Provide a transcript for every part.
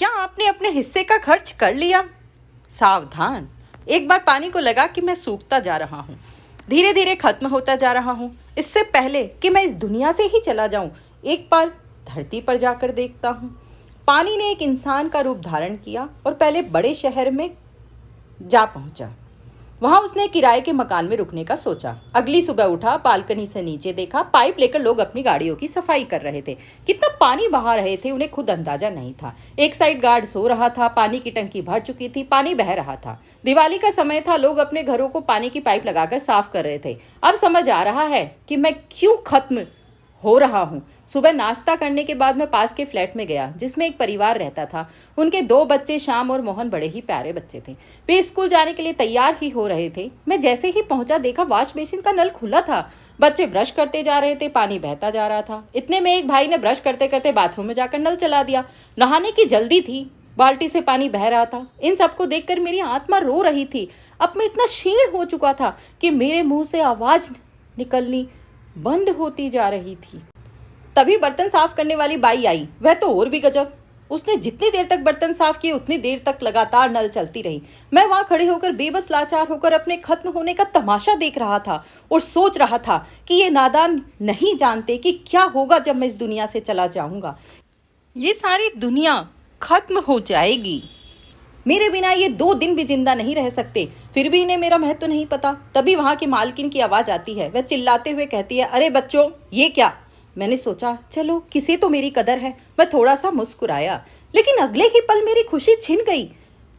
क्या आपने अपने हिस्से का खर्च कर लिया? सावधान, एक बार पानी को लगा कि मैं सूखता जा रहा हूँ, धीरे धीरे खत्म होता जा रहा हूँ। इससे पहले कि मैं इस दुनिया से ही चला जाऊं, एक बार धरती पर जाकर देखता हूँ। पानी ने एक इंसान का रूप धारण किया और पहले बड़े शहर में जा पहुंचा। वहां उसने किराए के मकान में रुकने का सोचा। अगली सुबह उठा, बालकनी से नीचे देखा, पाइप लेकर लोग अपनी गाड़ियों की सफाई कर रहे थे। कितना पानी बहा रहे थे उन्हें खुद अंदाजा नहीं था। एक साइड गार्ड सो रहा था, पानी की टंकी भर चुकी थी, पानी बह रहा था। दिवाली का समय था, लोग अपने घरों को पानी की पाइप लगाकर साफ कर रहे थे। अब समझ आ रहा है कि मैं क्यों खत्म हो रहा हूँ। सुबह नाश्ता करने के बाद मैं पास के फ्लैट में गया जिसमें एक परिवार रहता था। उनके 2 बच्चे, श्याम और मोहन, बड़े ही प्यारे बच्चे थे। वे स्कूल जाने के लिए तैयार ही हो रहे थे। मैं जैसे ही पहुंचा देखा वॉश बेसिन का नल खुला था। बच्चे ब्रश करते जा रहे थे, पानी बहता जा रहा था। इतने में एक भाई ने ब्रश करते करते बाथरूम में जाकर नल चला दिया। नहाने की जल्दी थी, बाल्टी से पानी बह रहा था। इन सबको देखकर मेरी आत्मा रो रही थी। अब मैं इतना क्षीण हो चुका था कि मेरे मुंह से आवाज निकलनी बंद होती जा रही थी। तभी बर्तन साफ करने वाली बाई आई। वह तो और भी गजब। उसने जितनी देर तक बर्तन साफ किए उतनी देर तक लगातार नल चलती रही। मैं वहां खड़े होकर बेबस लाचार होकर अपने खत्म होने का तमाशा देख रहा था और सोच रहा था कि ये नादान नहीं जानते कि क्या होगा जब मैं इस दुनिया से चला जाऊंगा। ये सारी दुनिया खत्म हो जाएगी। मेरे बिना ये 2 दिन भी जिंदा नहीं रह सकते। फिर भी इन्हें मेरा महत्व नहीं पता। तभी वहां की मालकिन की आवाज आती है। वह चिल्लाते हुए कहती है, अरे बच्चों, ये क्या? मैंने सोचा, चलो किसी तो मेरी कदर है। मैं थोड़ा सा मुस्कुराया, लेकिन अगले ही पल मेरी खुशी छिन गई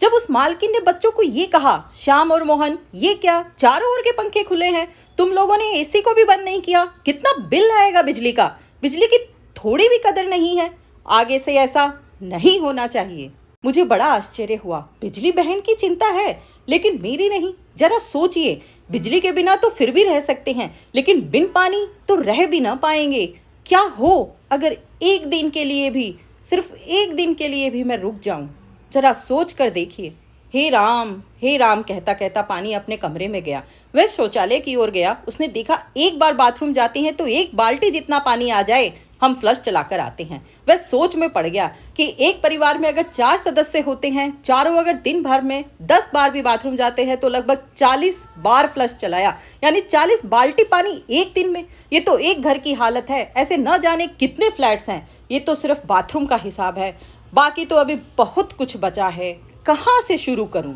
जब उस मालकिन ने बच्चों को ये कहा, श्याम और मोहन, ये क्या? चारों ओर के पंखे खुले हैं, तुम लोगों ने एसी को भी बंद नहीं किया। कितना बिल आएगा बिजली का? बिजली की थोड़ी भी कदर नहीं है। आगे से ऐसा नहीं होना चाहिए। मुझे बड़ा आश्चर्य हुआ। बिजली बहन की चिंता है, लेकिन मेरी नहीं। जरा सोचिए, बिजली के बिना तो फिर भी रह सकते हैं, लेकिन बिन पानी तो रह भी ना पाएंगे। क्या हो अगर एक दिन के लिए भी, सिर्फ एक दिन के लिए भी मैं रुक जाऊं? जरा सोच कर देखिए। हे राम कहता कहता पानी अपने कमरे में गया। वह शौचालय की ओर गया। उसने देखा एक बार बाथरूम जाते हैं तो 1 बाल्टी जितना पानी आ जाए, हम फ्लश चलाकर आते हैं। वह सोच में पड़ गया कि एक परिवार में अगर 4 सदस्य होते हैं, चारों अगर दिन भर में 10 बार भी बाथरूम जाते हैं तो लगभग 40 बार फ्लश चलाया, यानी 40 बाल्टी पानी एक दिन में। ये तो एक घर की हालत है। ऐसे न जाने कितने फ्लैट्स हैं। ये तो सिर्फ बाथरूम का हिसाब है, बाकी तो अभी बहुत कुछ बचा है। कहाँ से शुरू करूँ?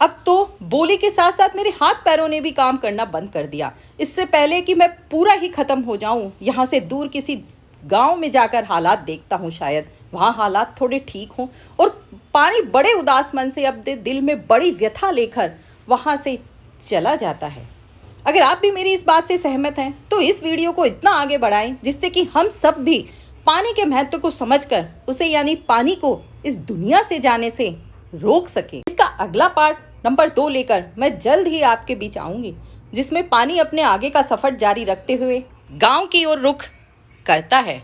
अब तो बोली के साथ साथ मेरे हाथ पैरों ने भी काम करना बंद कर दिया। इससे पहले कि मैं पूरा ही खत्म हो जाऊं, यहाँ से दूर किसी गांव में जाकर हालात देखता हूँ। शायद वहाँ हालात थोड़े ठीक हों। और पानी बड़े उदास मन से अब दिल में बड़ी व्यथा लेकर वहाँ से चला जाता है। अगर आप भी मेरी इस बात से सहमत हैं तो इस वीडियो को इतना आगे बढ़ाएं जिससे कि हम सब भी पानी के महत्व को समझकर उसे, यानी पानी को इस दुनिया से जाने से रोक सके। इसका अगला पार्ट नंबर 2 लेकर मैं जल्द ही आपके बीच आऊंगी, जिसमें पानी अपने आगे का सफर जारी रखते हुए गांव की ओर रुख करता है।